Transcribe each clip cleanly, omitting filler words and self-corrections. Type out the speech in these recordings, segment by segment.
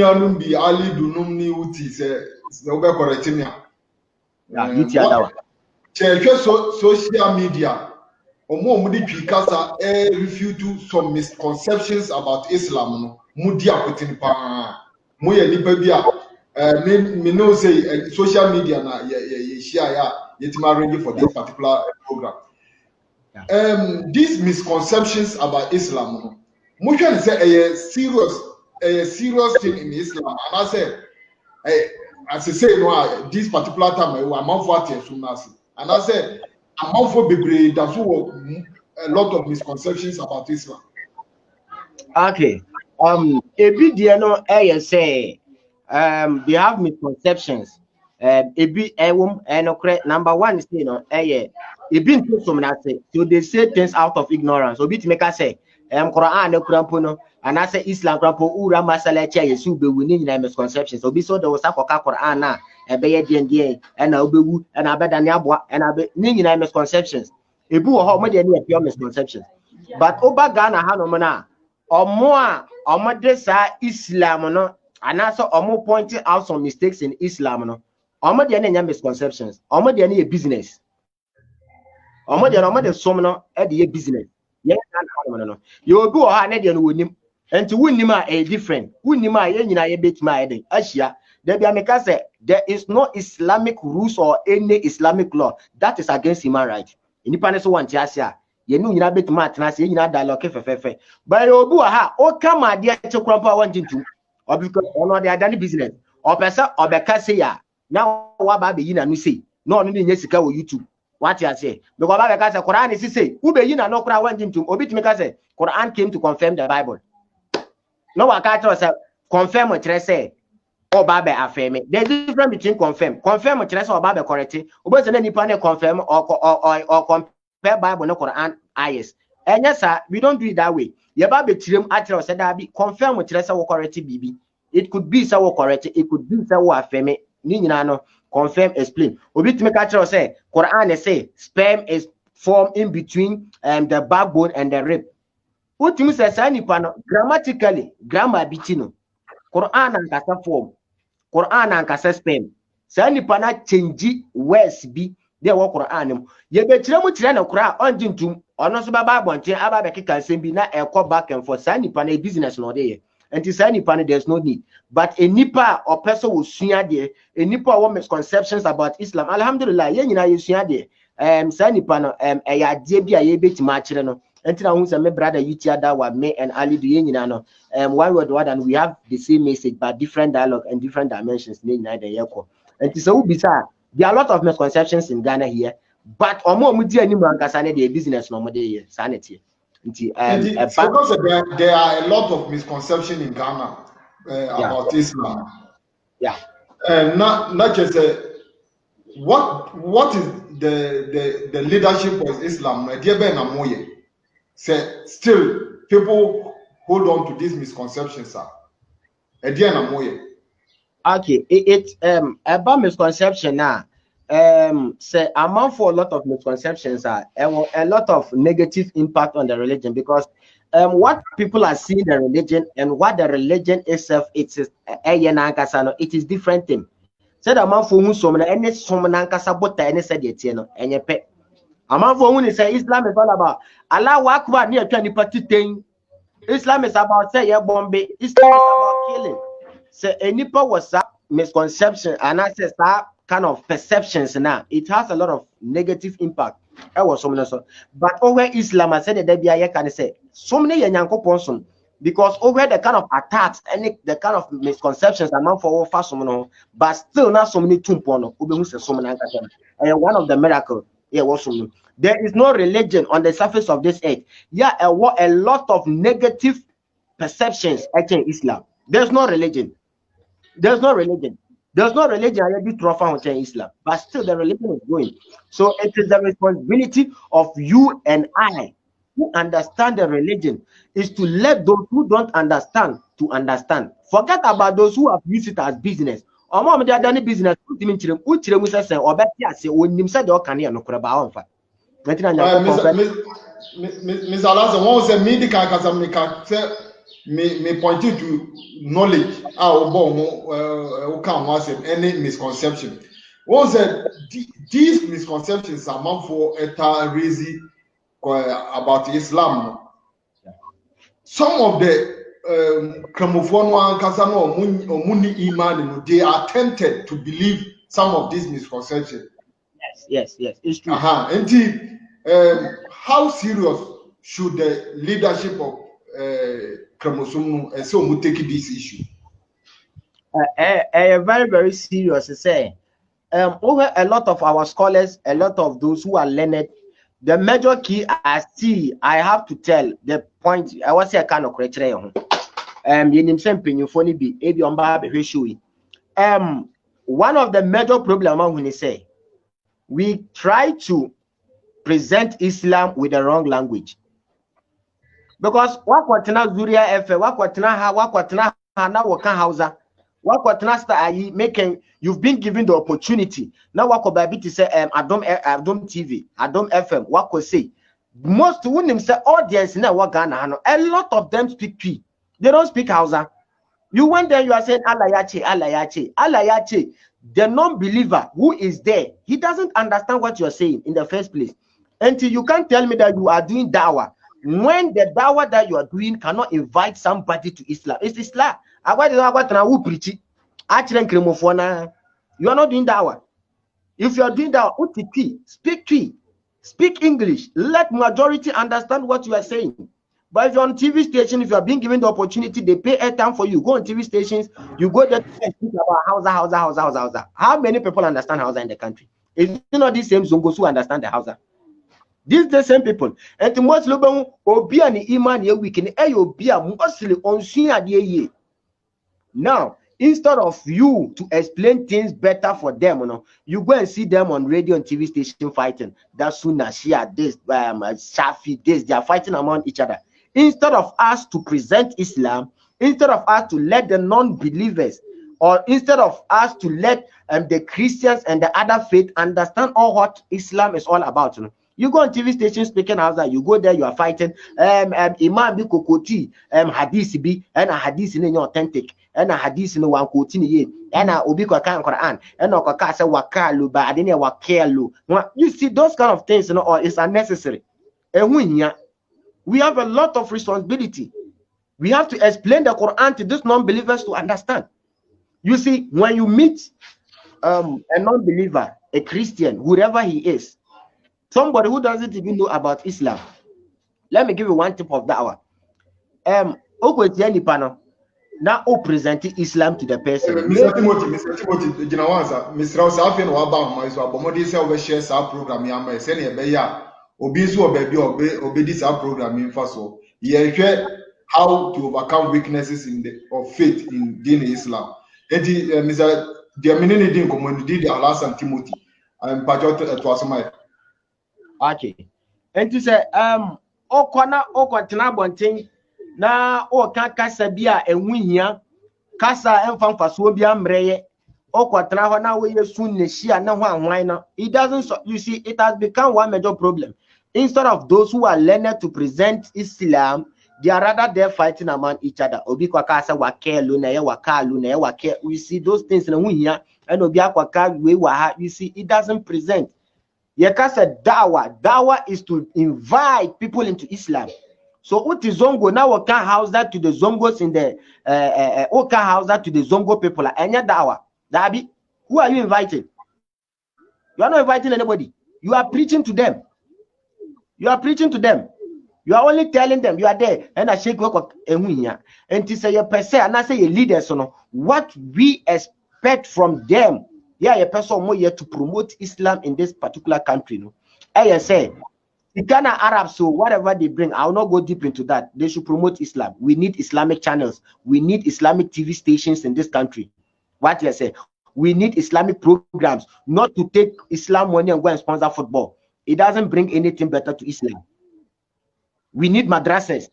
Anum bi Ali Dunum ni uti se obe correct me. Yeah, you tia that one. Social media. Omo di twikasa refute some misconceptions about Islam no. Mudi akotin pa. Mo ye nipa bi a me know say social media na ye share ya yetima arrange for this particular program. These misconceptions about Islam no. Mo hwe say a serious thing in Islam, and I say as I say no this particular time I'm out for tesunasi, and I say I'm out for bebre that's a lot of misconceptions about Islam. Okay. Ebi deɛ no say they have misconceptions. Ebi ɛnokore number one is no ebi nto som na say so they say things out of ignorance. Obi to make us say Quran ne kurampo no and I say Islam kurampo ura masala echi yesu bewu ni nyina misconceptions. Obi so there was akoka Quran na ɛbɛyɛ deɛ ɛna obewu ɛna abɛda ne aboa ɛna ni nyina misconceptions. Ebi wɔ hɔ mo deɛ ne pure misconceptions. But over Ghana ha no mo na omo de sa Islam no and also omo pointing out some mistakes in Islam no omo de na misconceptions omo de na business omo de som no e de business ye na no ye obi o ha na de no wonim enti wonnim a different wonnim a ye nyina ye betima ye de ahia there be ameka say there is no Islamic rules or any Islamic law that is against human rights enipa ne so want asia ye nu nyina betima atena se ye nyina dialogue fefefe but obi wa ha o kama de chekura pa want to or because ono de adani business or pesa obeka say ya na wa ba be yi na no say no no nye sika wo YouTube what you say because ba be ka say Quran is say who be yi na no kura want to obi to make say Quran came to confirm the Bible no wa ka tell say confirm kire say or ba be affirm there's difference between confirm kire say or ba be correct obi say na nipa na confirm or compare Bible no Quran ayes and yes sir we don't do it that way ye ba be tirem atre say that be confirm kire say wo correct bibi it could be say wo correct it could be say wo affirm ni nyina no confirm explain obi to make atre say Quran say sperm is formed in between the backbone and the rib utimi say say nipa no grammatically grammar biti no Quran and kasa form Quran and kasa sperm say nipa na change words bi there wo Quran mu ye be tire mu tire na Quran onji ntum ono so baba abonte aba be keka nsem bi na ekọ back and forth say nipa na business no dey here enti say nipa na there's no need but a nipa or person will sua there a nipa what misconceptions about Islam alhamdulillah ye nyina ye sua there say nipa no ya de bi a ye betima akire no enti na hu say me brother yutia da wa me and Ali do ye nyina no one word word and we have the same message but different dialogue and different dimensions ne nyina dey yeko enti so we bisa there are a lot of misconceptions in Ghana here, but omo di animu ankasa na the business no mo dey here sanity. Because there are a lot of misconceptions in Ghana about Islam. Yeah. Not just what is the leadership of Islam? Say still people hold on to these misconceptions, sir. Okay, it about misconception now. Say amount for a lot of misconceptions are a lot of negative impact on the religion because what people are seeing the religion and what the religion itself it is different thing. Said amount for whom some any some nankasa bota any said yet no and ye pet amount for whom say Islam is all about Allah Akbar near 20 thing. Islam is about say yeah Bombay, Islam is about killing. So any was that misconception and I says that kind of perceptions now it has a lot of negative impact. I was so but over Islam I said that there can say so many yankopon because over the kind of attacks and the kind of misconceptions among for fashion but still not so many tumpono and one of the miracles there is no religion on the surface of this earth. Yeah, a lot of negative perceptions in Islam. There's no religion. There's no religion. There's no religion I do trophy in Islam, but still the religion is going. So it is the responsibility of you and I who understand the religion is to let those who don't understand to understand. Forget about those who have used it as business. Or mom they are done business. Mr. Alonso, one say medical me pointing to knowledge. Any misconception. One said these misconceptions are meant for a reason about Islam. Some of the Kramophone Kasano or Muni Iman, they are tempted to believe some of these misconceptions. Yes, it's true. And how serious should the leadership of Chromosome take this issue? Very, very serious. Say, over a lot of our scholars, a lot of those who are learned, the major key I see, I have to tell the point. I was say I kind of correct you. One of the major problems when he say we try to present Islam with the wrong language. Because wakwatena Zuria Efe, wakwatena Hana Wakan Hausa, wakwatena Star making, you've been given the opportunity. Now wako baby to say Adom TV, Adom FM, wako say most women say audience na Wagana, a lot of them speak Twi. They don't speak Hausa. You went there, you are saying Alayache, Alayache, Alayache. The non-believer who is there, he doesn't understand what you're saying in the first place. Until you can't tell me that you are doing dawah when the dawah that you are doing cannot invite somebody to Islam. It's Islam. You are not doing dawah. If you are doing dawah, speak Twi, speak English. Let majority understand what you are saying. But if you're on TV station, if you are being given the opportunity, they pay airtime for you. Go on TV stations, you go there to speak about Hausa. How many people understand Hausa in the country? Is it not the same Zongos who understand the Hausa? These the same people. And the most lobo obia ni iman ye week ni obia mostly on ye. Now, instead of you to explain things better for them, you go and see them on radio and TV station fighting. That's Sunna, Shia, this, Shafi, this. They are fighting among each other. Instead of us to present Islam, instead of us to let the non-believers, or instead of us to let the Christians and the other faith understand all what Islam is all about. You go on TV station speaking Hausa, you go there, you are fighting. Imam bi kokoti, hadith bi, and a hadith in authentic, and a hadith in one quoting, and a obi kan Quran, and a kakasa wakalu, but I didn't wakalu. You see, those kind of things, or it's unnecessary. And we have a lot of responsibility. We have to explain the Quran to these non-believers to understand. You see, when you meet a non-believer, a Christian, whoever he is, somebody who doesn't even know about Islam, let me give you one tip of that one. Now, present Islam to the person. Mr. Timothy, Mr. Osafin Wabam, is Abomodi share our program. Yama, send a beya, Obisu, baby, obey this our program in Faso. How to overcome weaknesses of faith in Deen Islam. And Mr. Diamini Din community, the Alas and Timothy, and Pajot to Asomai. Okay. And to say, Okwana Bonting, na kasa bia enwuhia kasa emfa mfaso bia mreye okwatra na we yesu nehia na ho anwan na it doesn't. You see, it has become one major problem. Instead of those who are learned to present Islam, they are rather there fighting among each other. Obi kwa kasa wakelu na ye wakalu na ye wake. We see those things na wuhia and obi akwaka we wa. You see, it doesn't present. Yekasa dawa is to invite people into Islam. So uti zongo now we can house that to the zongos in the can house that to the zongo people. Anya dawa. Dabi, who are you inviting? You are not inviting anybody. You are preaching to them. You are preaching to them. You are only telling them you are there and I shake work and to say your person and I say your leaders what we expect from them. Yeah, a person more here to promote Islam in this particular country. No, I say the Ghana Arabs, so whatever they bring, I will not go deep into that. They should promote Islam. We need Islamic channels. We need Islamic TV stations in this country. What you say? We need Islamic programs, not to take Islam money and go and sponsor football. It doesn't bring anything better to Islam. We need madrasas.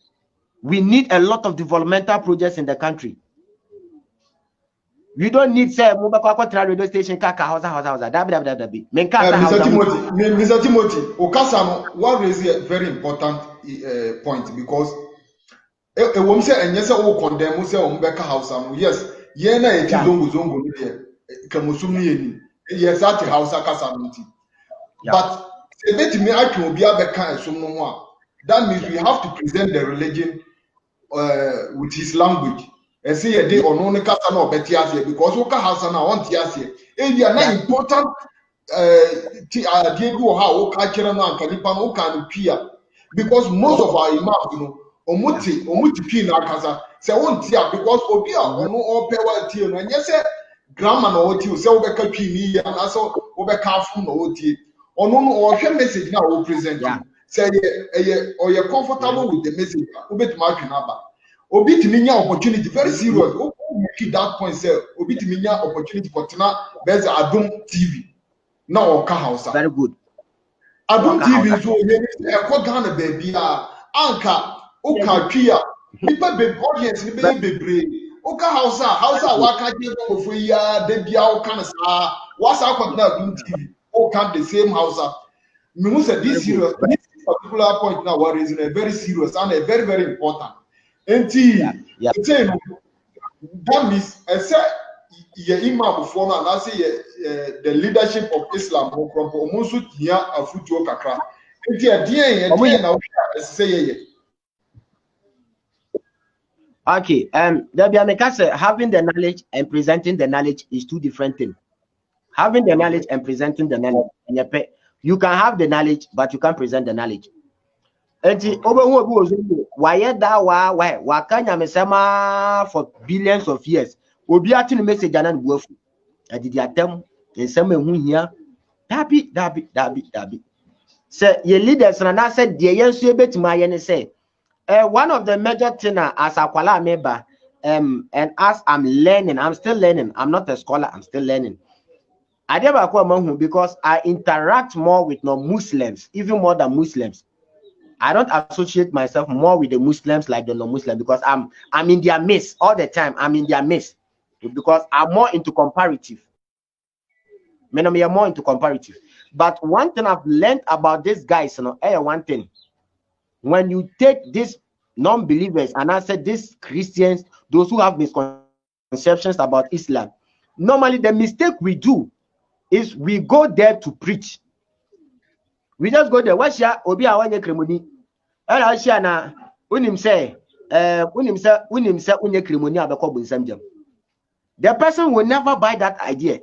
We need a lot of developmental projects in the country. We don't need say radio station Mr. Timothy, Okasano, what is a very important point because e wom say enye say wo condemn say wo mbeka Hausa no yes ye na e ti zongo zongo no de kamusum ni eni yes at Hausa kasa no ti but say betimi atwe obi abeka esum no ho a that means we have to present the religion with his language and say ye dey ono ne kasa na obeti ase because wo ka Hausa na won ti ase e dia na important ti adie bi wo ha wo ka kire no anka nipa no wo ka no pia because most of our imams you know omuti pin na kasa say won tia because obi a ono opewa tie no enye say grammar na oti say wo be ka twi ni ya na so wo be ka afu na oti ono no o hwe message na wo present say ye comfortable with the message obi tuma twi na ba obi timi nya opportunity very serious o keep that point say obi timi nya opportunity for tena there's Adum TV na o ka Hausa very good Adum TV so ye e ko Ghana baby a anka o ka twi a nipa be audience ni be bebre o ka Hausa wa ka je ko fo ya de bia o kan sa wa sa ko na Adum TV o kan the same Hausa me who say this serious this particular point now what is very serious and a very very important enti that means I say ye imam for now and I say the leadership of Islam from omunsu tia afutuo kakra enti adie na we say ye okay there be a having the knowledge and presenting the knowledge is two different things. Having the knowledge and presenting the knowledge, you can have the knowledge but you can't present the knowledge. Enti obo hu obi why da wa kanya mesema for billions of years obi ati no message ana no buafu adidi atem ensema ehu hia dabi say ye leaders na say de yenso ebetima ye ne say one of the major thing as akwala ameba and as I'm learning, I'm still learning, I'm not a scholar, I'm still learning. I never call among because I interact more with non-Muslims, even more than Muslims. I don't associate myself more with the Muslims like the non-Muslims because I'm in their midst all the time. I'm in their midst because I'm more into comparative. I'm more into comparative. But one thing I've learned about these guys, one thing, when you take these non-believers and I said these Christians, those who have misconceptions about Islam, normally the mistake we do is we go there to preach. We just go there. What's ya? Obi awanye kremoni. Ela shia na unim say unye kremoni abeko bunsam jam. The person will never buy that idea.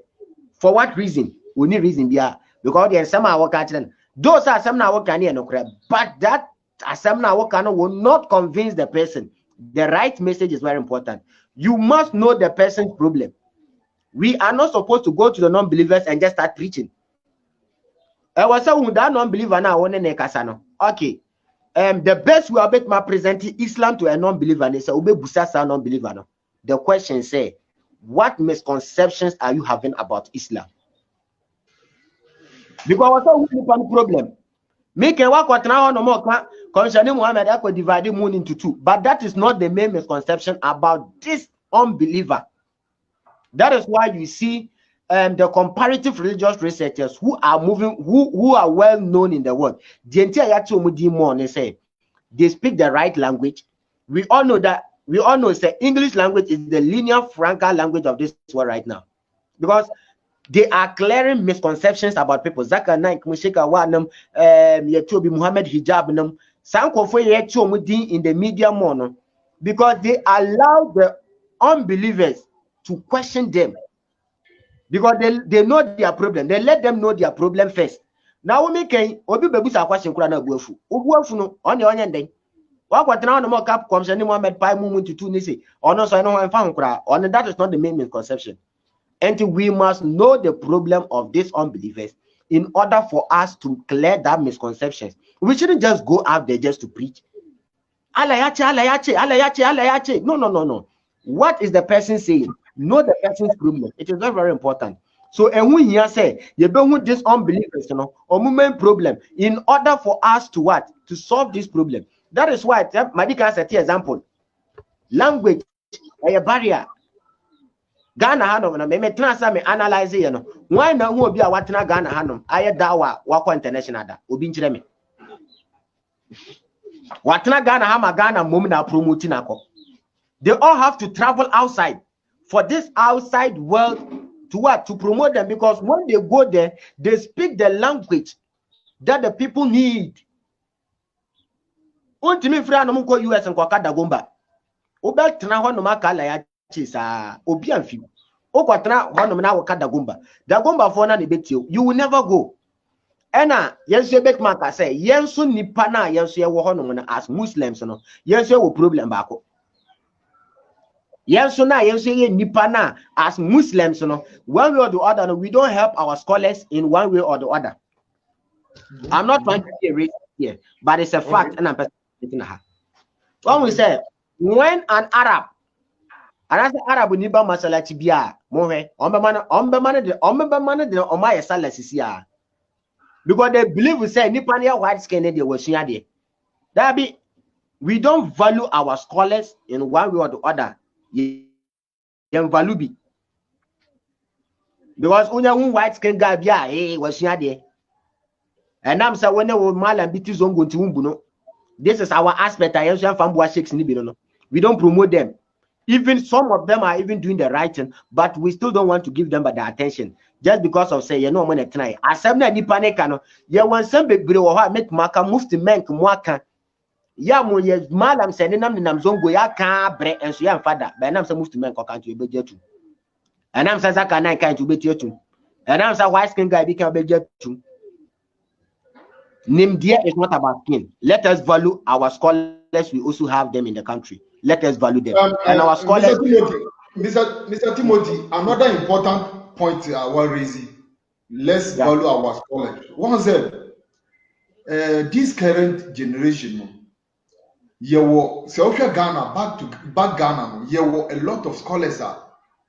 For what reason? We need reason there because the ensema work at them. Those are some now work no crap. But that assembly work will not convince the person. The right message is very important. You must know the person's problem. We are not supposed to go to the non-believers and just start preaching. I was saying that non-believer now one nekasano. Okay. The best way about presenting Islam to a non-believer is a non-believer. The question say, what misconceptions are you having about Islam? Because what's the problem? Make a work what now no more concerning Muhammad I could divide the moon into two, but that is not the main misconception about this unbeliever. That is why you see the comparative religious researchers who are moving, who are well known in the world. The entire they say they speak the right language. We all know that. We all know say English language is the linear franca language of this world right now, because they are clearing misconceptions about people. Zakar Naik, Mushika Wanam, Yetobi Muhammad Hijab nam. Sankofo Yetomudi in the media mono, because they allow the unbelievers to question them. Because they know their problem. They let them know their problem first. Now we make obi bebusa question kura na buafu. Obuafu no onye ndeng. Wa kwatena no more cap comes any Muhammad pai mumu to nisi. Ono so no fan kura. On that is not the main misconception. And we must know the problem of these unbelievers in order for us to clear that misconceptions. We shouldn't just go out there just to preach. Alayache. No. What is the person saying? Know the person's problem. It is very, very important. So, and we here say, you don't want this unbelievers, or main problem, in order for us to what? To solve this problem. That is why, Madika said, example, language, a barrier. Ghana Hanom, me transfer me analyze it. Why now who be a watna Ghana Hanom? I dawa wako international da. Ubinchireme. Watna Ghana Hama Ghana Mumina promoting ako. They all have to travel outside for this outside world to what? To promote them, because when they go there, they speak the language that the people need. Untimi fra no mko US and kwaka dagomba. Obel tena ho no maka la ya chisa obi amfi. Okwatena ho no na waka dagomba. Dagomba for na ne betio. You will never go. Ena yenso bekman ka say yenso nipa na yenso ye wo ho no na as Muslims no. Yenso wo problem ba ko. Yenso na yenso ye nipa na as Muslims no. One way or the other no, we don't help our scholars in one way or the other. I'm not trying to be a racist here, but it's a fact, and I'm when we say when an Arab, and as an Arab we niba masala tibia, mohe, the omaya salasisia, because they believe we say nipania white skin they were there. That be, we don't value our scholars in one way or the other. Value be because unya white skin guy bia hey was there. And I'm saying when we mal and beat zongo to umbuno. This is our aspect. I also famboa shakes ni no. We don't promote them. Even some of them are even doing the right thing, but we still don't want to give them the attention just because of say you know when tonight. Assemble ni panic no. You want some big bro make maka move to men kumwaka. Ya mo ye mal am saying nam zongo ya ka bre and so ya father. But I'm saying move to men ko kan to be jetu. And I'm saying ka na kan to be jetu. And I'm saying white skin guy be can be jetu. Nimdia is not about skin. Let us value our scholars. We also have them in the country. Let us value them. And our scholars. Mr. Timothy, another important point I want to raise. Let's value our scholars. One said, this current generation, you were Ghana back Ghana. You were a lot of scholars.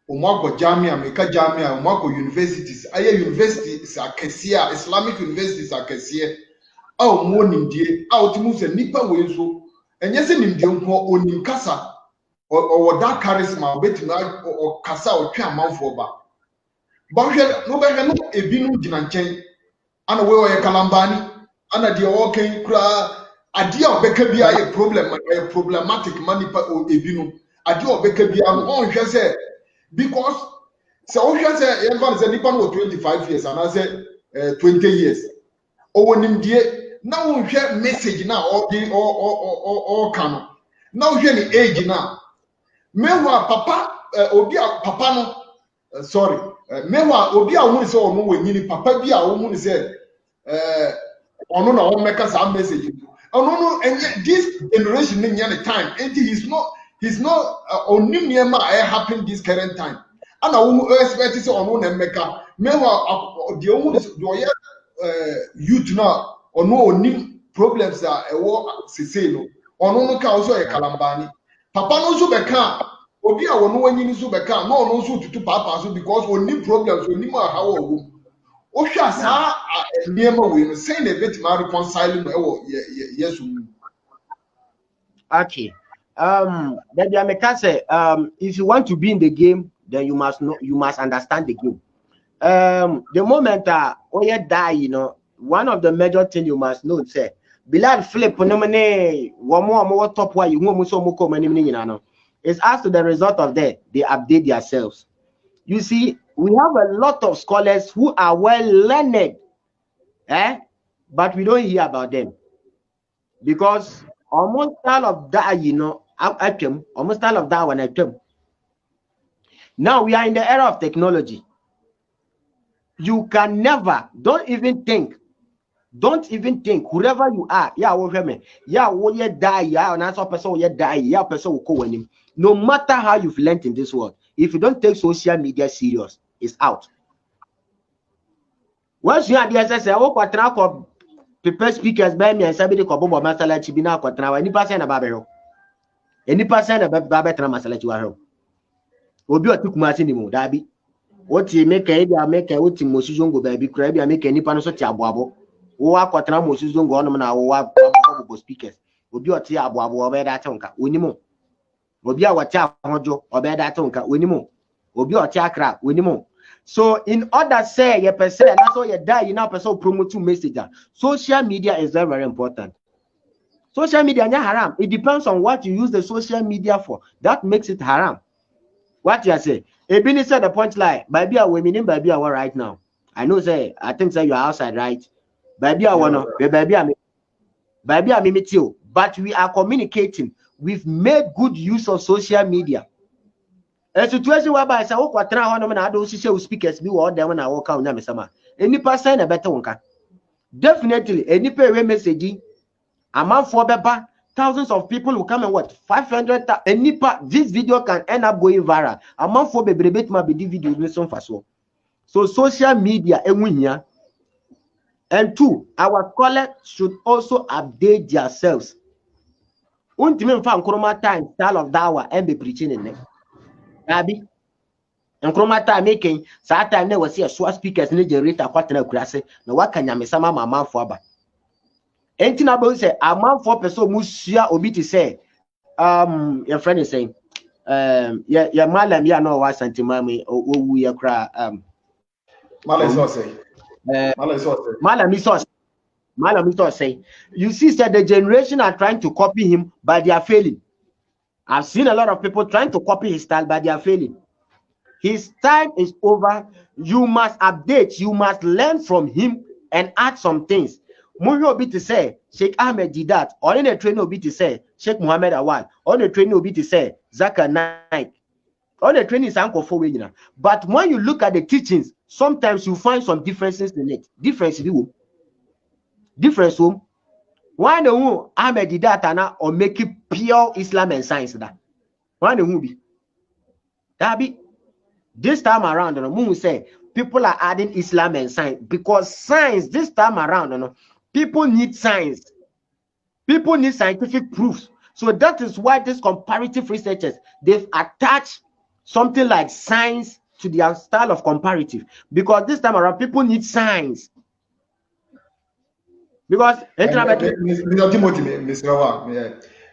Umako Jamia, Meka Jamia, Umako universities. Aya universities are Kessia, Islamic universities are Kessia. Our morning day out moves a nipa wenso and yes in nko onim kasa or that charisma betima or kasa or twa man for ba no be no ebinu gina nchen ana we o kalambani ana de o kan kura ade obeka bia ye problematic manipa o ebinu ade obeka bia on hwe say because say o hwe say even say nipa no 25 years and I say 20 years o wonim die. Now we share message now or can now we share the age now. Mewa papa obia papa no sorry mewa obia won say ono wanyini papa bia won say ono na o make some message ono no this generation nya the time and he's not onim niema happen this current time and I won expect say ono na make mewa the won the youth now or no any problems that a war say no or no can also a calambani. Papa no so beka obi a wono wanyi so beka no no so tutu papa so because oni problems oni ma how o hwa sa niema we no say na bit ma reconcile no yes. Okay. Baby Ameka say if you want to be in the game, then you must understand the game. The moment you die, you know, one of the major things you must know say Bilal flip no money one more top why you want so much money it's as to the result of that they update themselves. You see, we have a lot of scholars who are well learned, but we don't hear about them because almost all of that, you know, almost all of that when I came. Now we are in the era of technology. You can never, don't even think, whoever you are, no matter how you've learned in this world, if you don't take social media serious, it's out. Once you are the SSL, prepare speakers by me and somebody called Bobo Masala Chibina Quatrava, any person about Babero. Any person about Babatra Masala Chihuahua. Obi took Martinimu, Dabi. What you make a what you Mosuzongo baby, crabby, I make any panoso tiabuabo. Owa Quatra Mosuzongo on our speakers. Obi or tiabuabo or beda tonka, winimo. Obi or hojo or beda tonka, winimo. Obi or tiakra, winimo. So in order say you person, that's all you die, you now person promote to message. Social media is very, very important. Social media is haram. It depends on what you use the social media for. That makes it haram. What you say? Ebini said the point like, baby, we meaning baby, right now. I know, say, I think say you're outside, right? Baby, I wanna, baby, I meet you. But we are communicating. We've made good use of social media. A situation whereby I say, oh, what now? I don't see speakers be all them when I walk out. Any person a better one. Definitely, any pay message. A month for Beba, thousands of people will come and what 500. This video can end up going viral. A month for baby, my video so social media and two, our callers should also update themselves. Ultimate fan time style of dawa and be preaching in it. Abi and chromata making that time there was a swat speakers in the generator quarter grass. No, what can you sama mama for ba? Anything about say a man for person musia obiti say your friend is saying yeah malam ya no wa santimami owu ya kra Malam is say you see that the generation are trying to copy him but they are failing. I've seen a lot of people trying to copy his style but they are failing. His time is over. You must update, you must learn from him and add some things. Muhi obi to say Sheikh Ahmed Didat, or in a train obi to say Sheikh Muhammad Awad, on a train obi to say Zakir Naik, on a train is Uncle Fowina. But when you look at the teachings, sometimes you find some differences in it. Difference. Why the who Ahmed Didat or make it pure Islam and science that? Why the who be? That be this time around, the moon say people are adding Islam and science because science this time around, people need science. People need scientific proofs. So that is why these comparative researchers, they've attached something like science to their style of comparative. Because this time around, people need science. Because Mr. Timothy, Mr. Wa,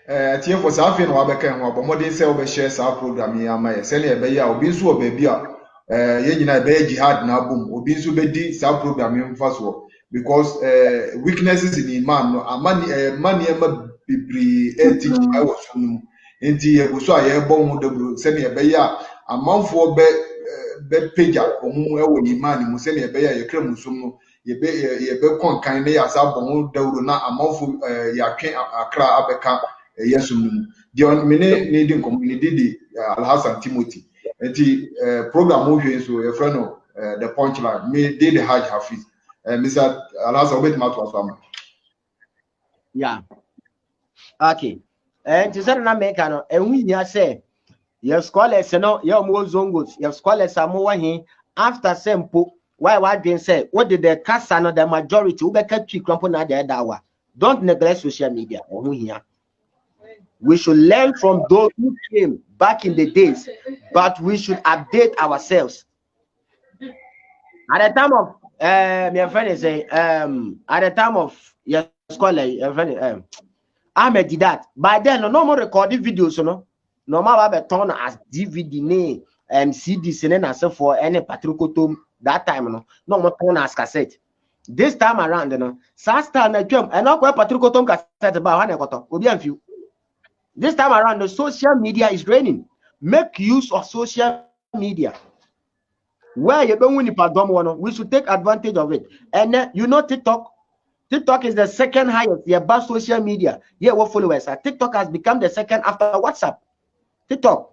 TM for Safin or Abakan, but more than say over shares our program, Yamaya, Sally Abaya, or Binsu Babia, Yajina Bay Jihad Nabum, or Binsu Bedi, South program first war. Because weaknesses in man, money be I was in the Busua, born with sending a beya, a month for bed pager, or more when you man, Museni a beya, a cremusum, ye be con kind as a bon, na a month ya can't cry up a car, yesum. The on needing community, Alhassan Timothy, and the program moving so a friend of the punchline, me did the Hajj Hafiz. Mr. Alhassan, wait, Matt. Yeah. Okay. And to say na make no and we here say your scholars no your more zongos your scholars are more here after sample why being said what did the cast no the majority who be catch cramp na the dawa. Don't neglect social media or here. We should learn from those who came back in the days, but we should update ourselves. At the time of my friend is saying at the time of your scholar your friend Ahmed Didat. By then, no more recording videos, no more be turn as DVD, CDs, and as for any patriotism that time, no more turn as cassette. This time around, Sasta na jump and not quite patriotism cassette about one. This time around, the social media is raining. Make use of social media. Where you don't win it, we should take advantage of it. And TikTok. TikTok is the second highest about social media. Yeah, what followers are. TikTok has become the second after WhatsApp. TikTok.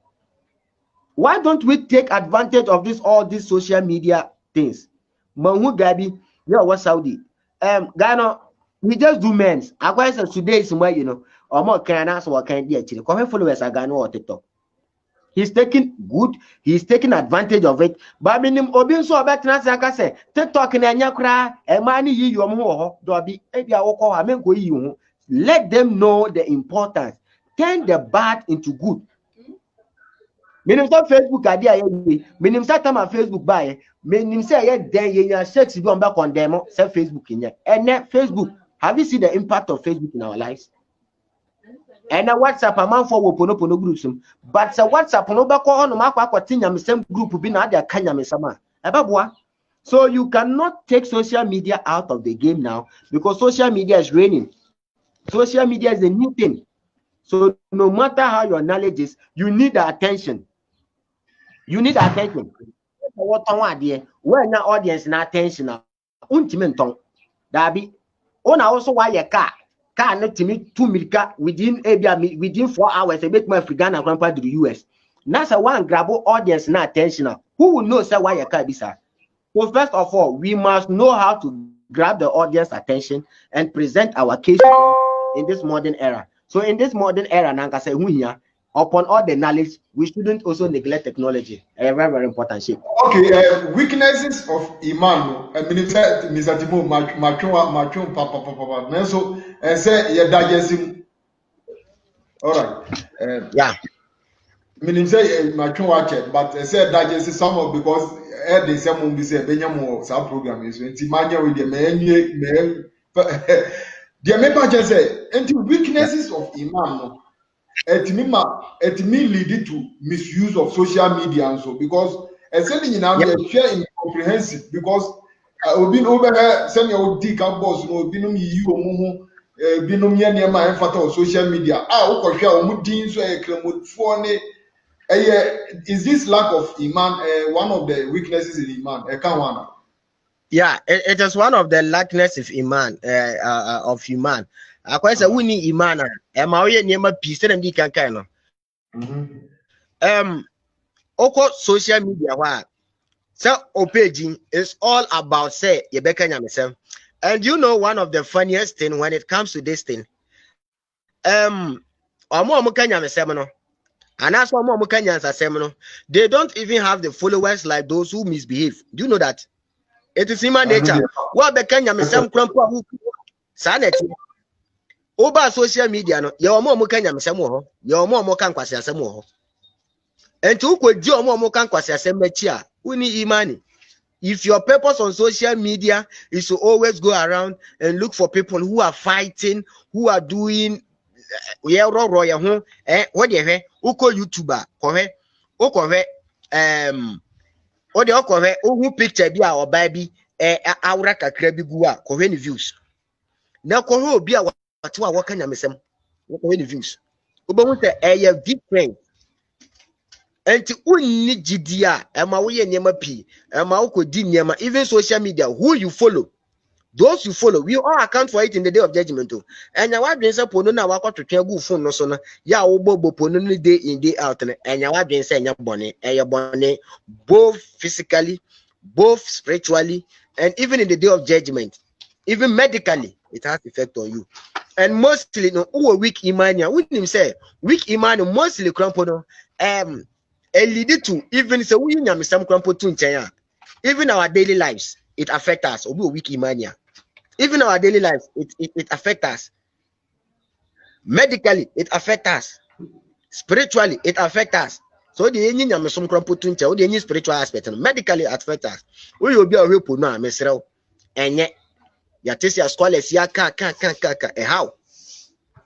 Why don't we take advantage of all these social media things? Manhu Gabi, yeah, what Saudi? Ghana, we just do men's. I said today is where or more can ask what can be actually. Come followers are Ghana or TikTok. He's taking advantage of it. But minim obin so about na say TikTok na nya kra e mani yi yom ho do bi e bia wo ko ha men go yi hu. Let them know the importance. Turn the bad into good. Minim say Facebook ade aye minim say time Facebook buy minim say ye den ye nya sex bi on ba condemn say Facebook nya. And Facebook, have you seen the impact of Facebook in our lives? And a WhatsApp a man for wopono groups, but the WhatsApp no back on the same group be not their kanya sama. So you cannot take social media out of the game now because social media is raining. Social media is a new thing. So no matter how your knowledge is, you need the attention. You need attention. What when the audience na attention, Dabi. On also why a car not to meet 2 milka within 4 hours. A bit more African and grandpa to the US. Nasa one grab audience na attention. Who will know say why a car be sir? So first of all, we must know how to grab the audience attention and present our case in this modern era. So in this modern era, Nanka say upon all the knowledge, we shouldn't also neglect technology. A very, very important shape. Okay, weaknesses of Iman. I mean, Mr. Timo, Machon, Papa, so say you digest him. All right. Yeah. Meaning say Machon watch it, but I said digest some of because they say mun be say Benjamin some program is when Timanya with the men. The member just say, and weaknesses of Iman. It may lead to misuse of social media and so because essentially you know share incomprehensive because been over here send your dick up boss no binum you binum ya niema emfata on social media ukọ share omu din so ekramofo ne is this lack of iman one of the weaknesses in iman one. Yeah, it is one of the lackness of iman of human. Akwa say we need iman e ma oye niema peace dem di kan no. Oko social media wa so opaging is all about say yebeka nyamesem. And you know one of the funniest thing when it comes to this thing omo ka nyamesem no and as omo ka nyansasem no they don't even have the followers like those who misbehave. Do you know that? It is human nature. What beka nyamesem krampo saneti over social media no ye omo ka nyamesem ho ye omo ka nkwasiasem ho enti ukodi omo ka nkwasiasem machi a uni imani. If your purpose on social media is to always go around and look for people who are fighting, who are doing what the heck uko YouTuber kohe ukohe ode okohe ohu picture bi a oba bi awra kakra bi gu a kohe ni views na kohe obi a wate wa waka nyamesem kohe ni views obo say different enti unni gidia ema wo ye niema pi ema wo kodi niema even social media who you follow those you follow we all account for it in the day of judgment o enya wa dwen say pono na wakotwetwe gu phone no so no ya wo bobo pono no day in day out no enya wa dwen say enya bone bone both physically both spiritually and even in the day of judgment even medically it has effect on you. And mostly no who weak imania with him say weak imania mostly crampo no lead to even say we nyam some crampo to nchen even our daily lives it affect us obi weak imania even our daily lives it affect us medically it affect us spiritually it affect us so the any nyam some crampo to nchen the any spiritual aspect medically affect us we obi a wepo no a mesrew enye ya tesi scholars ya ka how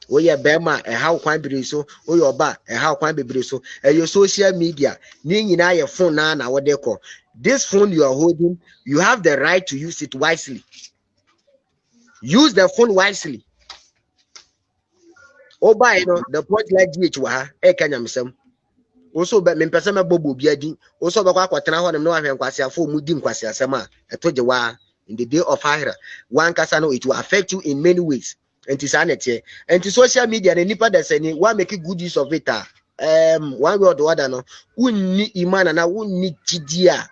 we ya bema how kwan biri so we oba how kwan bibiri so your social media ni nyina your phone na wo de ko this phone you are holding you have the right to use it wisely. Use the phone wisely. Oba you know the point like GH wa e kanyamsem also be me pese me bobo biadi also be kwa kwatena ho nem no ahwe nkwase afo mu di nkwase asem a etoje wa in the day of Ahira, one kasano it will affect you in many ways. And to sanity and to social media, and nipa that's any one make good use of it. One way or the other, no, we need iman and I won't need GDA.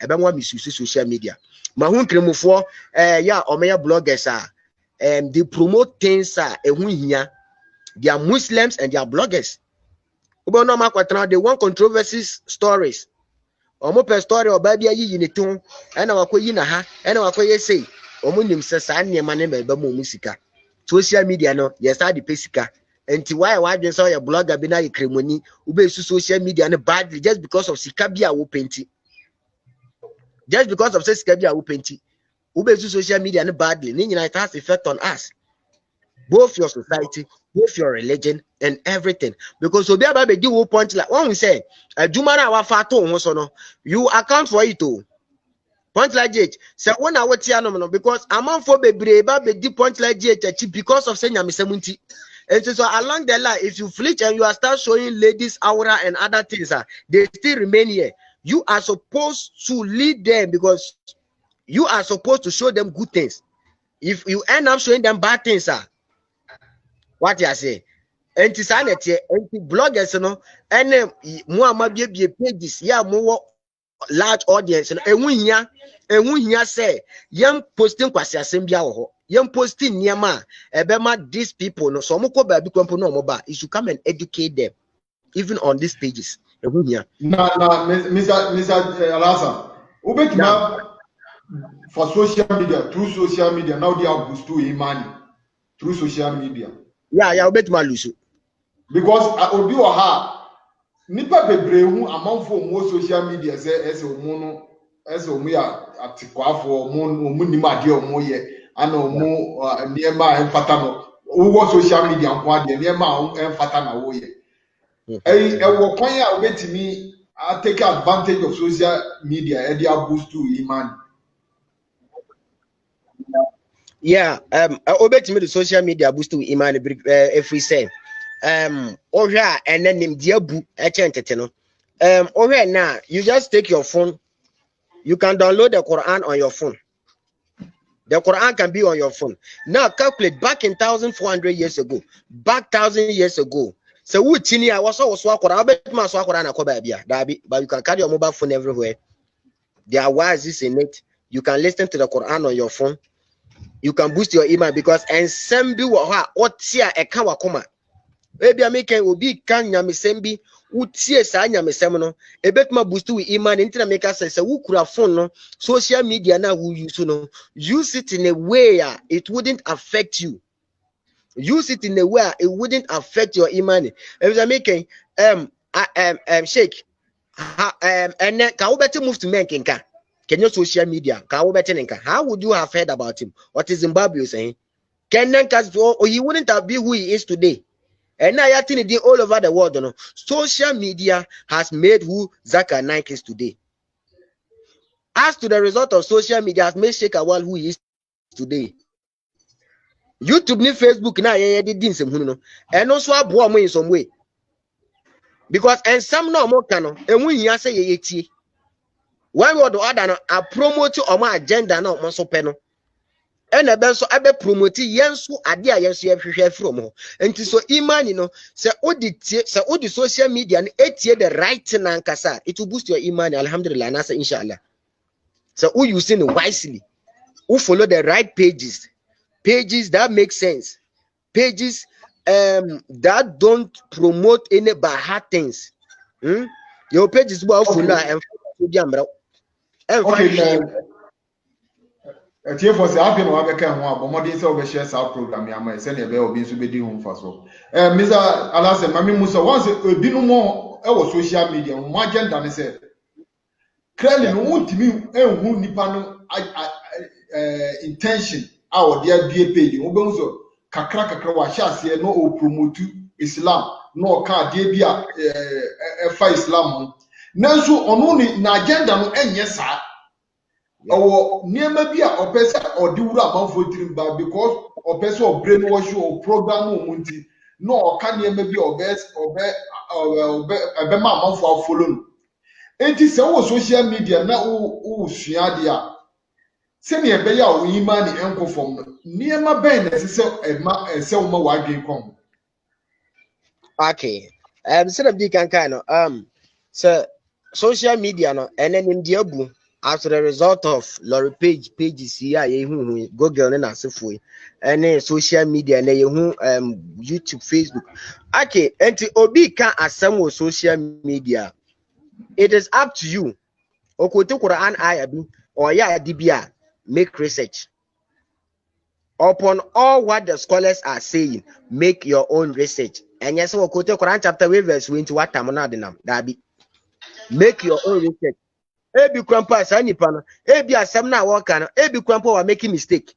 About one misuse social media. Mahun kremu for yeah, or maya bloggers are they promote things here. They are Muslims and they are bloggers. They want controversies stories. Omo per story oba bia yi ni ton na wakoyi na ha na wakoye sei omo nim se sa niema ne meba mo musika social media no yes start the pesika enti why dwen say your blogger bi na yekremoni ube su social media no badly just because of sika bia wo penti just because of sika bia wo penti ube su social media no badly ni nyina it has effect on us both your society both your religion and everything because obi aba be wo point like one say aduma na wa fa to ho so no you account for it o Point like GH. So when I was here, no, because I'm on for baby, baby, point like GH because of saying I'm 70. And so along the line, if you flinch and you are start showing ladies aura and other things, they still remain here. You are supposed to lead them because you are supposed to show them good things. If you end up showing them bad things, what you say? And to sign it, and to bloggers, you know, and then more be pages, yeah, more large audience, and we here say, young posting kwasi assembly or young posting near ma, these people, no, so moko baby no mobile, you should come and educate them, even on these pages. Mr. Alasa, for social media, through social media, now they are boosting money through social media. Yeah, bet my lose. Because Obi Oha, nipa bebre hu amanfo mo social media as omo no as omo ya atikwafo omo ni made omo ye ana omo niema emfata no wo social media nko ade niema emfata na wo ye wo kwan ya obetimi take advantage of social media e dey boost to iman. Yeah, obetimi the social media boost to iman if we say ohwa and then him diabu echentete no ohwa now you just take your phone, you can download the Quran on your phone. The Quran can be on your phone. Now calculate back in 1400 years ago, back 1000 years ago. So who chini I was Quran, bet my Quran na koba bia but you can carry your mobile phone everywhere. There are wazis in it. You can listen to the Quran on your phone. You can boost your iman because and sembi wa otia e kan wakoma. Maybe American will be can nyamisembi utie sa nyamisem no ebetuma boost with iman intina make us say who could have phone no social media now who use no use it in a way it wouldn't affect you. Use it in a way it wouldn't affect your iman. If American Sheikh and then can better move to menkinka. Can you social media? How would you have heard about him? What is Zimbabwe saying? Or he wouldn't have been who he is today. And now you're seeing it all over the world. You know? Social media has made who Zakir Naik is today. As to the result of social media, has made Sheikh Awal who he is today. YouTube ni Facebook now and also a in some way. Because and some no more can and when you say ye one word or other a promote or my agenda no more so penal. And a so abe promote yensu adia yensu ye from ho enti so iman you know say odi social media and etie the right thing ankasa it will boost your iman alhamdulillah na say inshallah so who using it wisely, who follow the right pages that make sense, pages that don't promote any bad things. Your pages will follow and okay. Etiye for say happy no abeka ho abomodin say we share sa program ya ma say na be obi nso be di ho fa so Mr. Alase mami musa once ebinu mo e wo social media mo agenda ne say clearly no untimi enhu nipa no intention a wo dia bie page wo be so kakra wa sha se no o promote Islam no ka dia bia e fa Islam nanso ono ni na agenda no enye sa or niema bia opesa or di wura amanfo tirim ba because opesa or brainwash or program omunti no ka niema bia obe ma amanfo follow enti se wo social media na wo sua dia se ne ebe ya wo imani enkofom no niema ben na se wo ma wadwen kon. Okay, instead of the kind of so social media no and then in the as a result of Lori pages here, Google and Asifui, and social media and YouTube, Facebook. Okay, and to Obi can assemble social media. It is up to you. Okoto Quran ayabi or ya dibia make research upon all what the scholars are saying. Make your own research. And yes, Okoto Quran chapter verse 20 what tamonadinam dabi. Make your own research. Ebi kwampa sa nipa no ebi asem na wo ka no ebi kwampa wa making mistake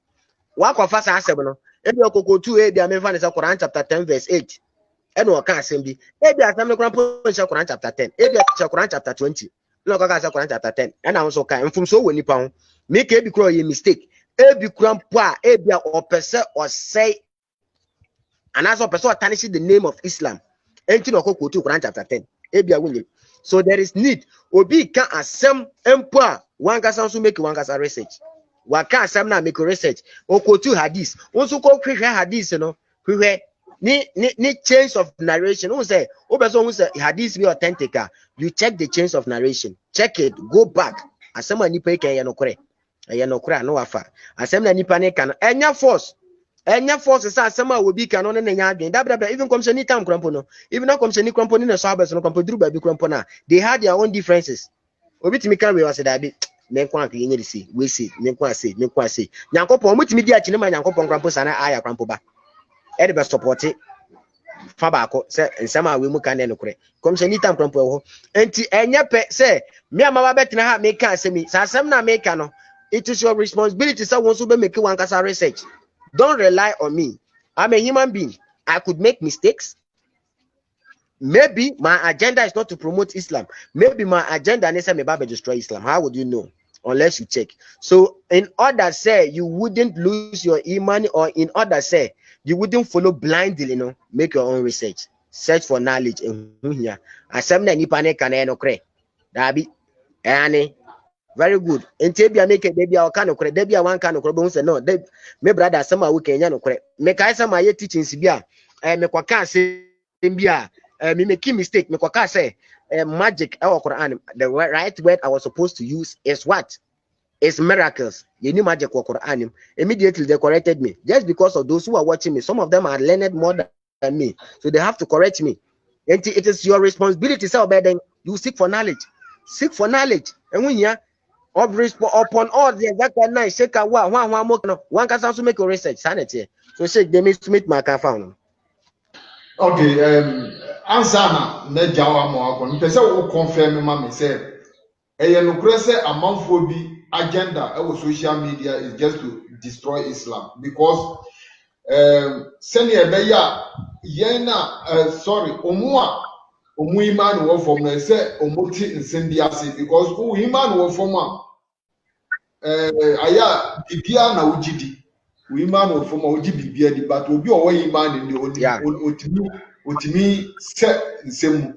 wa kwafa sa asem no ebi okokotu ebi amefa ne sa Quran chapter 10 verse 8 e no ka asem bi ebi asem no kwampa sa Quran chapter 10 ebi sa Quran chapter 20 no ka sa Quran chapter 10 e na so ka mfum so wo nipa ho make a big mistake. A big grandpa, a be or person or say, and as a person tarnishing the name of Islam. Enti no ko to Quran chapter 10. A be a winning. So there is need. Obi can asem empoa one can so make one can research. Waka asem na make research. Okotu hadith. Also ko hadith no. Ni change of narration. Who say who say hadith be authentic? You check the change of narration. Check it. Go back. Asem na nipa kan ye no kore. Ye no kore no afa. Asem na nipa ne kan. Enya force. Enya force say asem a obi kan no ne nya adwen. Dabra even come say ni time krampo no. Even not come say ni krampo ni na sahabes no krampo duru ba bi krampo na. They had their own differences. Obi timi kan we was that be men kwa kan yenye disi. We see men kwa say. Nyankopon mo timi di akine ma nyankopon krampo sana aya krampo ba. E dey support it. Fa ba ko say nsema a we mu kan no kore. Come say ni time krampo ho. Enti enya pe say me ama ba betina ha me kan asemi. Sa asem na me kan no. It is your responsibility say won so be make one kasa research. Don't rely on me. I'm a human being. I could make mistakes. Maybe my agenda is not to promote Islam. Maybe my agenda is to destroy Islam. How would you know? Unless you check. So in order say you wouldn't lose your iman, or in order say you wouldn't follow blindly, you know, make your own research. Search for knowledge. Very good. And Tebia make a baby or can of Debia one can of bones and no, me brother some we can no correct. Make I some my teaching Sibia. Me kwaka say Sibia. Me make mistake. Me kwaka say magic or Quran. The right word I was supposed to use is what? It's miracles. You knew magic or Quran. Immediately they corrected me. Just because of those who are watching me. Some of them are learned more than me. So they have to correct me. And it is your responsibility. So then you seek for knowledge. Seek for knowledge. And when you upon all the exact night, shake a one can also make a research sanity. So shake them to meet my car found. Okay, ansana na jawa mo akon pese wo confirm ma me say eye no kure say amanfo bi agenda e social media is just to destroy Islam because senior beya yena sorry omu iman wo from na say omoti nsendi ase because who iman wo from aya bibia na ugidi we iman wo from ogi bibia di but obi owo iman ni otimi se nsemu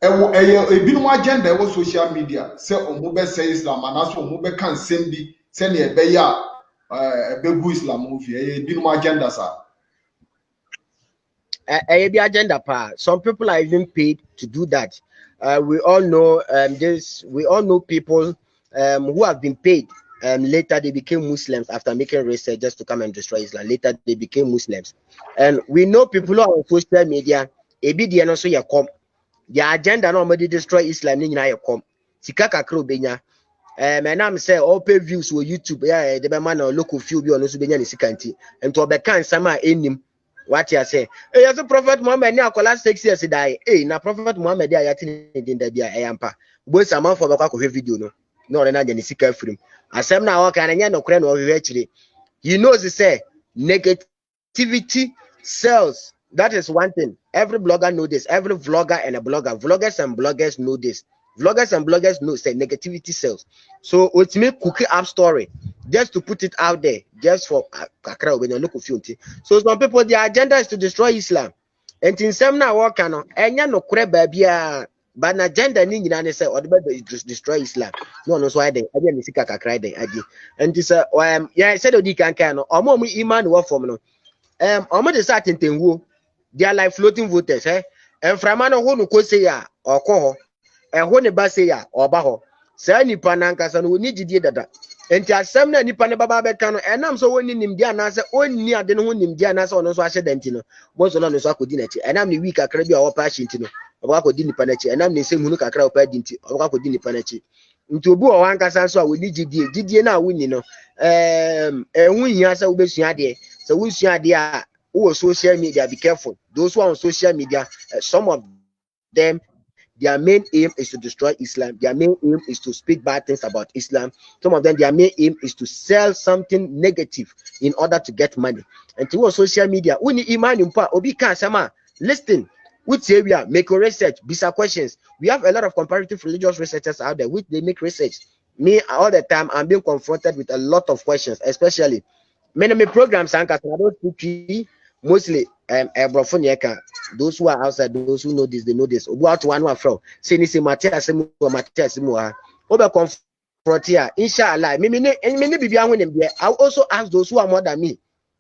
ebinum agenda e wo social media say omu be say Islam anaso omu be kan sembi se ne ebeya ebegu Islam ofi ebinum agenda sa the agenda part. Some people are even paid to do that. We all know this. We all know people who have been paid. Later they became Muslims after making research just to come and destroy Islam. Later they became Muslims, and we know people who are on social media. Ebi also ya come. Their agenda normally destroy Islam. Ni na ya come. Sikaka kro benya. And I'm say all pay views on YouTube. Yeah, the man or local few be on also benya ni sikanti. And to obekan sama enim. What you say? Hey, as a Prophet Muhammad now, last 6 years die. Hey, na Prophet Muhammad there, you think in the dia ayampa. Both some for the video no, na je ni sika free. Asem na waka na nya no kure no we actually. He knows he say negativity sells. That is one thing. Every blogger know this. Every vlogger and a blogger, vloggers and bloggers know this. Vloggers and bloggers know say negativity sells. So it's me cookie up story just to put it out there, just for kakra when you look of you. So some people their agenda is to destroy Islam. And in some now work no enya no kure babia but agenda ni nyina ne say or destroy Islam. No so I dey ni sika kakra dey adi. And this yeah said odi kan no omo iman wo form no omo dey start tentenwo they are like floating voters and frama no ho no ko say ya okoho ho ne ba say ya oba ho sa nipa nankasa no ni gidie dada enti asem na nipa ne baba beka no enam so woni nimdi anase onni ade no ho nimdi anase ono so ahye danti no bo so no so akodi na chi enam ne week akra bi a opa ahye nti no oba akodi nipa na chi enam ne se hunu kakra opa di nti oba akodi nipa na chi nti obu o wankasa so a woni gidie na woni no ehun hia sa wo besua ade so wo sua ade a wo social media be careful those who are on social media some of them their main aim is to destroy Islam. Their main aim is to speak bad things about Islam. Some of them, their main aim is to sell something negative in order to get money. And to social media, we need iman impa obi kan sama. Listen, which area make a research, bisa questions. We have a lot of comparative religious researchers out there which they make research. Me, all the time, I'm being confronted with a lot of questions, especially many programs and those mostly those who are outside, those who know this, they know this. What one from say Matthias over confront here, inshallah. I also ask those who are more than me.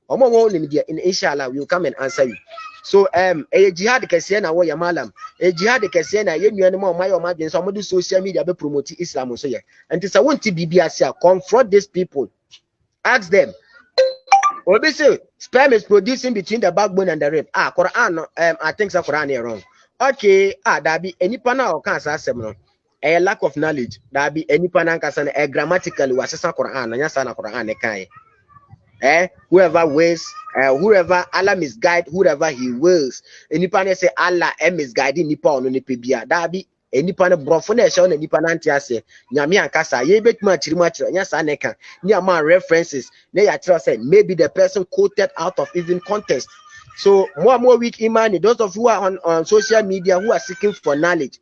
In inshallah, we will come and answer you. So a jihad kesiye na wo ya malam, a jihad kesiye na ye nuane ma o ma madwen so do social media be promote Islam so ye. And it's a want to be confront these people. Ask them. Obi say sperm is producing between the backbone and the rib. Quran I think the Quran is wrong. Okay, that be any pana or cancer asem no. A lack of knowledge. That be any pana kasa na grammatically was Quran na nya na Quran e kan. Whoever wills, whoever Allah misguide, whoever he wills. Anyone say Allah misguiding nipa ono nipa bia. That be anyone brofo na show na nipa na ntiase. Nyame ankasa ye betuma chirimu nya sa neka. Nya ma references. Na ya tell say maybe the person quoted out of even context. So more weak imani. Those of you who are on social media who are seeking for knowledge.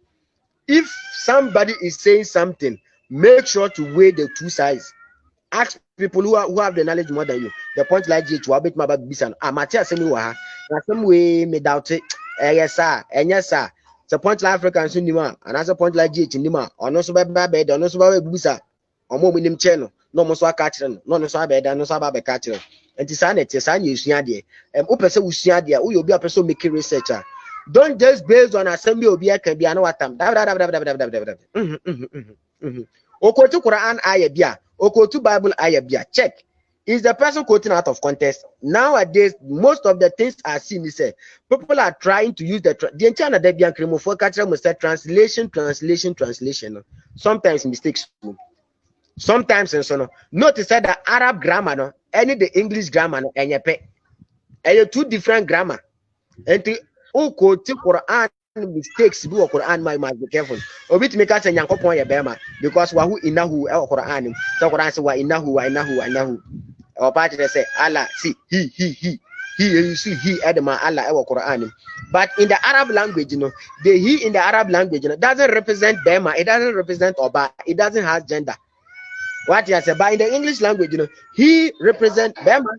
If somebody is saying something, make sure to weigh the two sides. Ask people who have the knowledge more than you. The point like J to abet maba bisan. Matthias semi wa na some way me doubt it. Yes sir, and yes sir. The point like African sunima, and as a point like J nima. Ono so ba bed, ono so ba busa. Omo minim cheno. No mo so catch no so bed, no so ba catch. And tisane you sua de. Opese usua de, who you be a person making researcher. Don't just based on assembly obi can be another time. Okotu Quran ayabia. Okotu Bible ayabia. Check. Is the person quoting out of context? Nowadays, most of the things I see say people are trying to use the entire Debian Krimo for translation. Sometimes mistakes. Sometimes and so no. Notice that the Arab grammar no, any the English grammar no, and you two different grammar. And the Quran mistakes do Quran might be careful. Obit make us a yankopon ya bema because wahu inahu el Quran. So Quran say wa inahu. Or part they say Allah see he you see he edema Allah el Quran. But in the Arab language, the he in the Arab language doesn't represent bema, it doesn't represent oba, it doesn't have gender. What you say, but in the English language, he represent bema.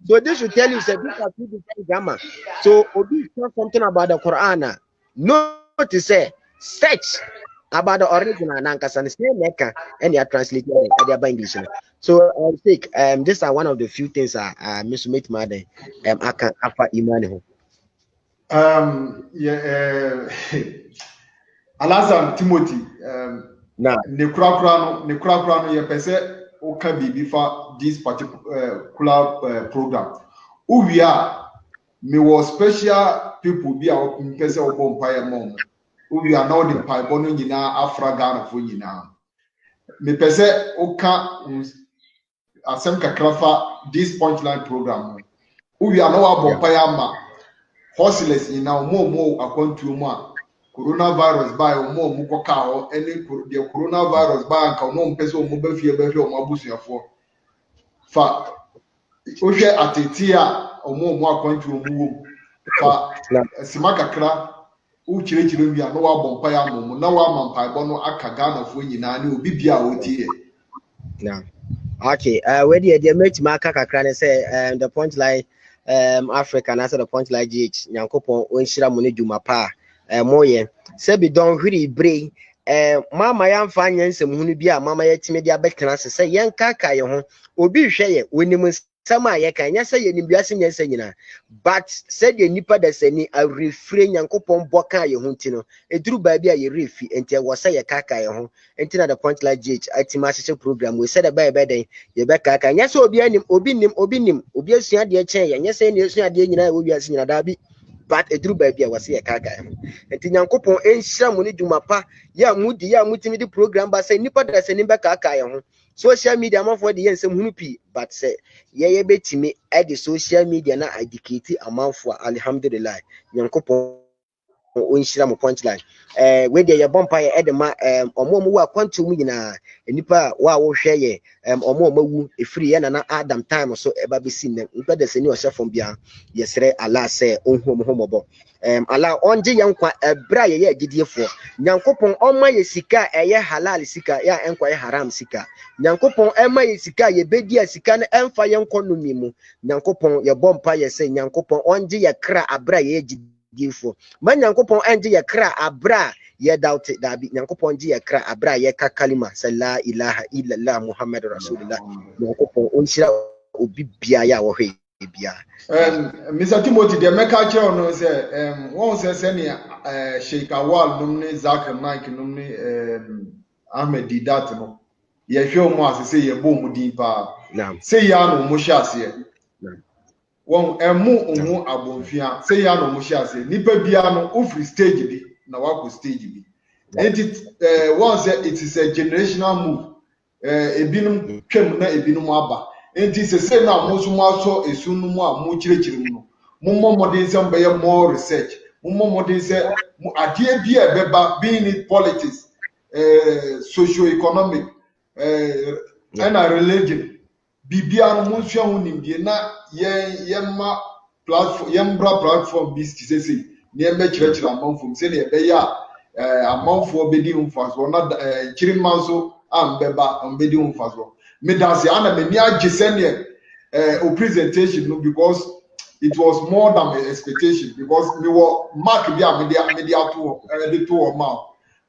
So this should tell you that these are two different grammar. So Obi said something about the Quran. No to say search about the original Nankasan and they are translated by English. So I think these are one of the few things I miss make mother I can offer Imani. Alazan Timothy ne kura no ye pese o ka bibi fa this particular program. We are me was special people be our pese o empire mom. We are now the pipe no nyina Afra Ghana fo nyina. Me pese o ka asem kakra fa this punchline program. We are now our empire ma horseless in now more akwantu mu a coronavirus by omo mukoka ho any the coronavirus by anka no mpese omo ba fie omo abusuafo fa o hwe ateti a omo akwantu omo fa sima kakra o kirechire wi a no wa bompa ya momo na wa mampa bo no aka Ghana fo nyina ne obi bia o tie na okay where the mate marker kakra ne say the point like Africa and answer the point like GH Nyankopon onhira mo ne dwuma pa moye sebi don hwiri brain mama ya mfa nyansem hunu bi a mama ya time dia bekena se yen kaka ye ho obi hwe ye onim sama ye kan nya se ye nim biase nyansa nyina but said the nipa da sani a refrain Nyankopon boka ye ho ntino eduru ba bi a ye refi enti wo se ye kaka ye ho enti na the point like GH atima hye program we said ba den ye be kaka nya se obi anim obi asua de chen ye nya se ne asua de nyina wo biase nyina da bi but eduru ba bi a wo se ye kaka ye ho enti Nyankopon enhyira mo ne dwuma pa ya mudi ya mutimi di program ba se nipa da sani be kaka ye ho social media man for the yen sem hunu pi but say ye betimi e the social media na educate amount for alhamdulillah Nyankopon onhyira mo punchline we dey your bumper edema omo wa kwantum nyina enipa wa wo hwe ye omo mawu efiri ye na Adam time so eba besi ne npa de seni o hyefom bia yesre Allah say onhom homobo Allah onje yankwa ebra ye agidiefo nyankopon oma ye sika eye halal sika ya enkwa ye haram sika nyankopon ema ye sika ye bedi sika ne emfa ye nkonomi mu nyankopon ye bumper ye say nyankopon onje ye kra abra ye agidiefo man nyankopon enje ye kra abra ye doubt that be nyankopon je ye kra abra ye ka kalima la ilaha illallah muhammadur rasulullah nyankopon onhyira obi bia ya wo hwe bia Mr. Timothy de meka che ono se won se ne Sheikh Awal num ne Zakir Naik num ne Ahmed Didat no ye hwe mu asese ye bo mu din pa se ya no mu hye ase won emu ohu abonfia se ya no mu hye ase nipa bia no ofri stage bi na wako stage bi it won say it is a generational move ebinum twem na ebinum aba enti se na mo so mo aso esunu mu a mo kirikiri mu no mo modern say be more research mo modern say adie bi e beba being it politics socio-economic and religion bibia no mo nso ho nimdie na ye ma platform ye mbra platform bi say ne be kirikiri amanfo say ne be ya amanfo bedi mfaso na kirimanso ambeba ambedi mfaso me dance ana me ni agisene o presentation no because it was more than my expectation because me were mark dia media to the two amount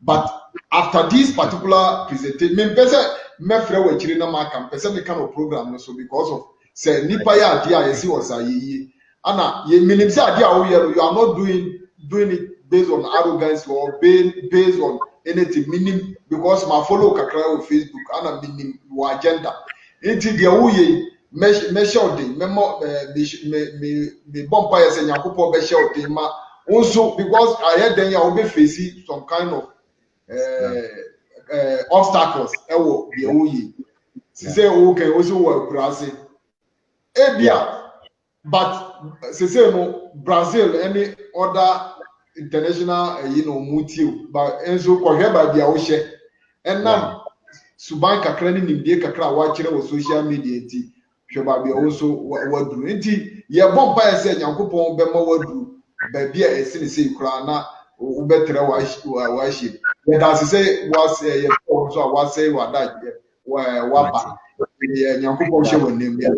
but after this particular presentation me pese me frɛ wa kiri na mark am pese me kind of program no so because of say nipa ya ade a yesi was ayi ana ye minim say ade a wo you are not doing it based on arrogance or based on anything meaning because my follow kakra on Facebook and meaning your agenda into the way me show dey me bumper yes nyankopon be show dey ma also because I heard then you be facing some kind of obstacles ewo the way say okay also work Brazil ebia but say no Brazil any other international mutiu but enso kohwe ba bia wo hye enam suban kakra ni nimdie kakra wa kire wo social media nti hwe ba bia wo so waduru nti ye bompa ye se nyankopon be ma waduru ba bia esini sei kura na wo betre wa hye ye da se was ye so wa say wa da wa ba ye nyankopon hye wanem ya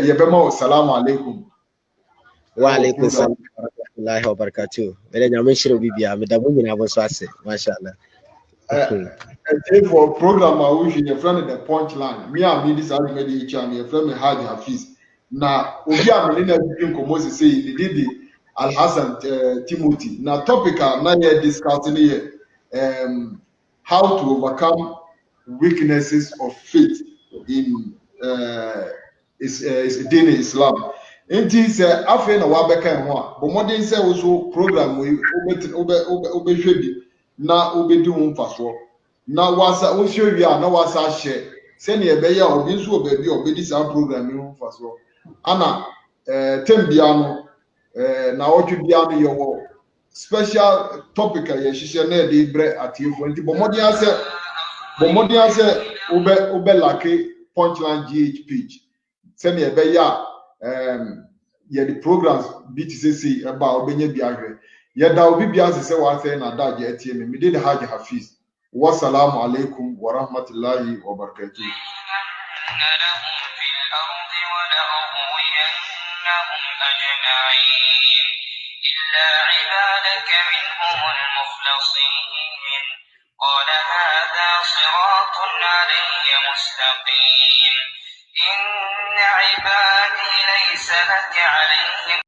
ye be ma assalamu alaikum wa alaikum salam wa rahmatullahi wa barakatuh ele nyame shiro bibia me da mu nyina bo so ase mashallah for program I wish your friend the punchline me and me this argument each and your friend me had Hafiz na obi amene na bi nkomo say he did the Al Hassan Timothy na topic na here discussing here how to overcome weaknesses of faith in is din Islam. Enti se afi na wa beka ho a bo modern say also program we obehwe bi na obedi ho mfaso na wasa onhwe wi a na wasa hye se ne ebe ya obi nso obebi obedi sa program ho mfaso ana tembia no na otwe bia no yo special topic a ye hye na de bre atiefo enti bo modern say obe lake punchline GH page se ne ebe ya yeah the programs BTCC about obenya biahwe yeah da obi bia se wa say na da je atie me did Haji Hafiz wa salamu alaikum wa rahmatullahi wa barakatuh قال هذا صراط علي مستقيم